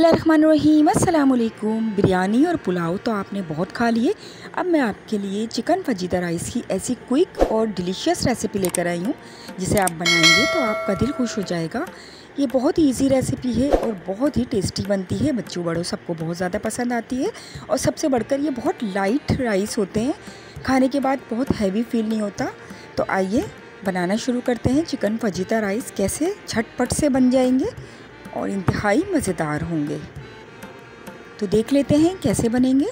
बिस्मिल्लाहिर्रहमानिर्रहीम। अस्सलाम वालेकुम। बिरयानी और पुलाव तो आपने बहुत खा लिए। अब मैं आपके लिए चिकन फजीता राइस की ऐसी क्विक और डिलीशियस रेसिपी लेकर आई हूँ जिसे आप बनाएंगे तो आपका दिल खुश हो जाएगा। ये बहुत ही ईजी रेसिपी है और बहुत ही टेस्टी बनती है। बच्चों बड़ों सबको बहुत ज़्यादा पसंद आती है और सबसे बढ़कर ये बहुत लाइट राइस होते हैं, खाने के बाद बहुत हैवी फील नहीं होता। तो आइए बनाना शुरू करते हैं। चिकन फजीता राइस कैसे झटपट से बन जाएंगे और इंतहाई मज़ेदार होंगे, तो देख लेते हैं कैसे बनेंगे।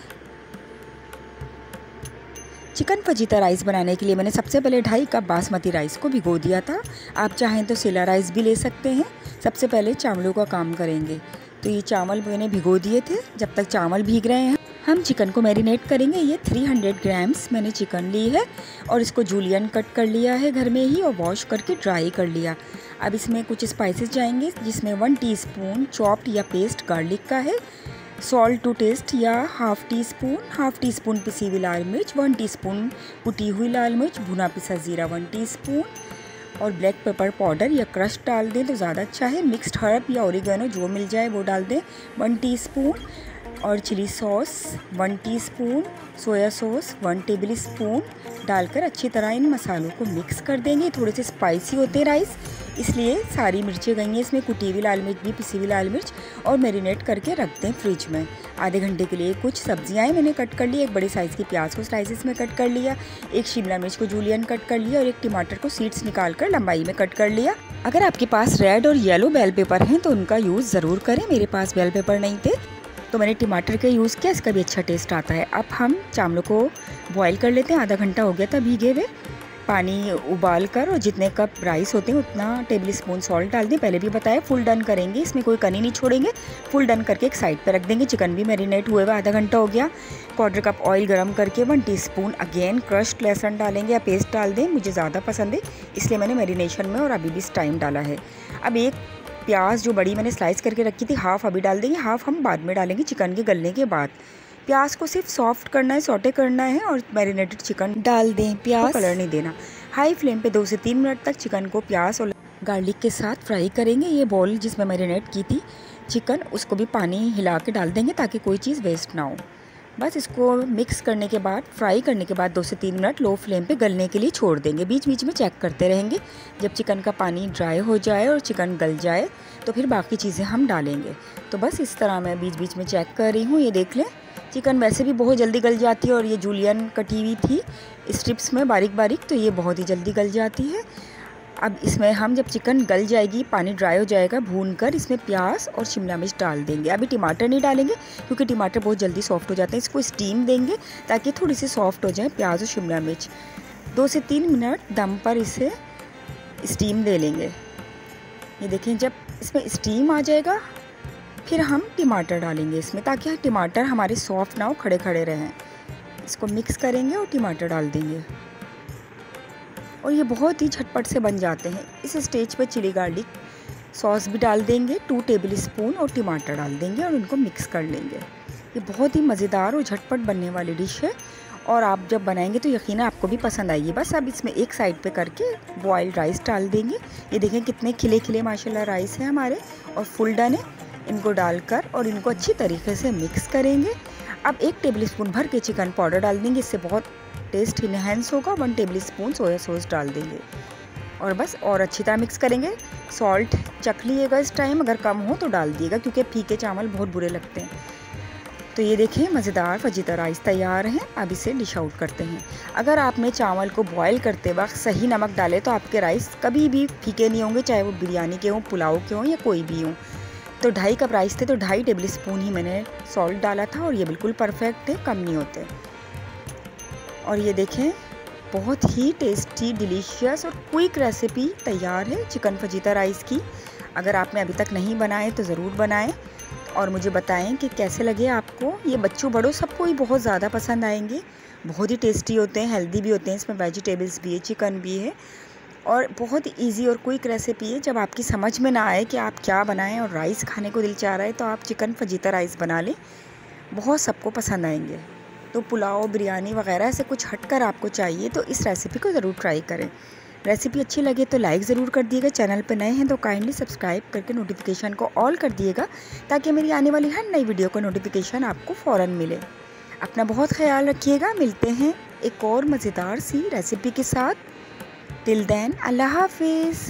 चिकन फजीता राइस बनाने के लिए मैंने सबसे पहले 2.5 कप बासमती राइस को भिगो दिया था। आप चाहें तो सेला राइस भी ले सकते हैं। सबसे पहले चावलों का काम करेंगे। तो ये चावल मैंने भिगो दिए थे। जब तक चावल भीग रहे हैं हम चिकन को मैरिनेट करेंगे। ये 300 ग्राम्स मैंने चिकन ली है और इसको जूलियन कट कर लिया है घर में ही और वॉश करके ड्राई कर लिया। अब इसमें कुछ स्पाइसेस जाएंगे जिसमें 1 टीस्पून चॉप्ड या पेस्ट गार्लिक का है, सॉल्ट टू टेस्ट या हाफ़ टी स्पून पिसी हुई लाल मिर्च, 1 टीस्पून कुटी हुई लाल मिर्च, भुना पिसा ज़ीरा 1 टीस्पून और ब्लैक पेपर पाउडर या क्रश डाल दें तो ज़्यादा अच्छा है। मिक्स्ड हर्ब या ओरिगेनो जो मिल जाए वो डाल दें 1 टीस्पून और chilli sauce 1 teaspoon, soya sauce 1 tablespoon डालकर अच्छी तरह इन मसालों को मिक्स कर देंगे। थोड़े से स्पाइसी होते हैं राइस, इसलिए सारी मिर्चें गई हैं इसमें, कुटी हुई लाल मिर्च भी, पिसी हुई लाल मिर्च, और मैरिनेट करके रख दें फ्रिज में आधे घंटे के लिए। कुछ सब्जियां मैंने कट कर ली। एक बड़ी साइज़ की प्याज को स्लाइसिस में कट कर लिया, एक शिमला मिर्च को जूलियन कट कर लिया और एक टमाटर को सीड्स निकाल कर लंबाई में कट कर लिया। अगर आपके पास रेड और येलो बेल पेपर हैं तो उनका यूज़ ज़रूर करें। मेरे पास बेल पेपर नहीं थे तो मैंने टमाटर का यूज़ किया, इसका भी अच्छा टेस्ट आता है। अब हम चावलों को बॉईल कर लेते हैं। आधा घंटा हो गया था भीगे हुए। पानी उबाल कर और जितने कप राइस होते हैं उतना टेबल स्पून सॉल्ट डाल दें। पहले भी बताया फुल डन करेंगे, इसमें कोई कनी नहीं छोड़ेंगे। फुल डन करके एक साइड पर रख देंगे। चिकन भी मैरिनेट हुए हुए आधा घंटा हो गया। 1/4 कप ऑयल गरम करके 1 टीस्पून अगेन क्रश्ड लहसुन डालेंगे या पेस्ट डाल दें, मुझे ज़्यादा पसंद है इसलिए मैंने मैरिनेशन में और अभी भी इस टाइम डाला है। अब एक प्याज जो बड़ी मैंने स्लाइस करके रखी थी, हाफ़ अभी डाल देंगे, हाफ़ हम बाद में डालेंगे चिकन के गलने के बाद। प्याज को सिर्फ सॉफ्ट करना है, सौटे करना है और मैरिनेटेड चिकन डाल दें। प्याज कलर नहीं देना। हाई फ्लेम पे 2 से 3 मिनट तक चिकन को प्याज और गार्लिक के साथ फ्राई करेंगे। ये बॉल जिसमें मैरिनेट की थी चिकन, उसको भी पानी हिला के डाल देंगे ताकि कोई चीज़ वेस्ट ना हो। बस इसको मिक्स करने के बाद, फ्राई करने के बाद 2 से 3 मिनट लो फ्लेम पे गलने के लिए छोड़ देंगे। बीच बीच में चेक करते रहेंगे। जब चिकन का पानी ड्राई हो जाए और चिकन गल जाए तो फिर बाकी चीज़ें हम डालेंगे। तो बस इस तरह मैं बीच बीच में चेक कर रही हूँ। ये देख लें, चिकन वैसे भी बहुत जल्दी गल जाती है और ये जूलियन कटी हुई थी स्ट्रिप्स में बारीक बारीक, तो ये बहुत ही जल्दी गल जाती है। अब इसमें हम जब चिकन गल जाएगी, पानी ड्राई हो जाएगा, भून कर इसमें प्याज और शिमला मिर्च डाल देंगे। अभी टमाटर नहीं डालेंगे क्योंकि टमाटर बहुत जल्दी सॉफ्ट हो जाते हैं। इसको स्टीम देंगे ताकि थोड़ी सी सॉफ्ट हो जाए प्याज और शिमला मिर्च। 2 से 3 मिनट दम पर इसे स्टीम दे लेंगे। ये देखें, जब इसमें स्टीम आ जाएगा फिर हम टमाटर डालेंगे इसमें ताकि टमाटर हमारे सॉफ्ट ना हो, खड़े खड़े रहें। इसको मिक्स करेंगे और टमाटर डाल देंगे और ये बहुत ही झटपट से बन जाते हैं। इस स्टेज पर चिली गार्लिक सॉस भी डाल देंगे 2 टेबल स्पून और टमाटर डाल देंगे और इनको मिक्स कर लेंगे। ये बहुत ही मज़ेदार और झटपट बनने वाली डिश है और आप जब बनाएंगे तो यकीनन आपको भी पसंद आएगी। बस अब इसमें एक साइड पे करके बॉइल्ड राइस डाल देंगे। ये देखें कितने खिले खिले माशाल्लाह राइस हैं हमारे और फुल डन है। इनको डालकर और इनको अच्छी तरीके से मिक्स करेंगे। अब 1 टेबल स्पून भर के चिकन पाउडर डाल देंगे, इससे बहुत टेस्ट इनहेंस होगा। 1 टेबल स्पून सोया सॉस डाल देंगे और बस और अच्छी तरह मिक्स करेंगे। सॉल्ट चख लीजिएगा इस टाइम, अगर कम हो तो डाल दिएगा क्योंकि फीके चावल बहुत बुरे लगते हैं। तो ये देखें, मज़ेदार फजीता राइस तैयार हैं। अब इसे डिश आउट करते हैं। अगर आपने चावल को बॉयल करते वक्त सही नमक डाले तो आपके राइस कभी भी फीके नहीं होंगे, चाहे वो बिरयानी के हों, पुलाव के हों या कोई भी हों। तो 2.5 कप राइस थे तो 2.5 टेबल स्पून ही मैंने सॉल्ट डाला था और ये बिल्कुल परफेक्ट है, कम नहीं होते। और ये देखें, बहुत ही टेस्टी, डिलीशियस और क्विक रेसिपी तैयार है चिकन फजीता राइस की। अगर आपने अभी तक नहीं बनाए तो ज़रूर बनाएं और मुझे बताएं कि कैसे लगे आपको। ये बच्चों बड़ों सबको ही बहुत ज़्यादा पसंद आएंगे। बहुत ही टेस्टी होते हैं, हेल्दी भी होते हैं, इसमें वेजिटेबल्स भी है, चिकन भी है और बहुत इजी और क्विक रेसिपी है। जब आपकी समझ में ना आए कि आप क्या बनाएं और राइस खाने को दिल चाह रहा है तो आप चिकन फजीता राइस बना लें, बहुत सबको पसंद आएंगे। तो पुलाव, बिरयानी वगैरह से कुछ हटकर आपको चाहिए तो इस रेसिपी को ज़रूर ट्राई करें। रेसिपी अच्छी लगे तो लाइक ज़रूर कर दिएगा। चैनल पर नए हैं तो काइंडली सब्सक्राइब करके नोटिफिकेशन को ऑल कर दिएगा, ताकि मेरी आने वाली हर नई वीडियो का नोटिफिकेशन आपको फ़ौरन मिले। अपना बहुत ख्याल रखिएगा। मिलते हैं एक और मज़ेदार सी रेसिपी के साथ। टिल देन, अल्लाह हाफिज़।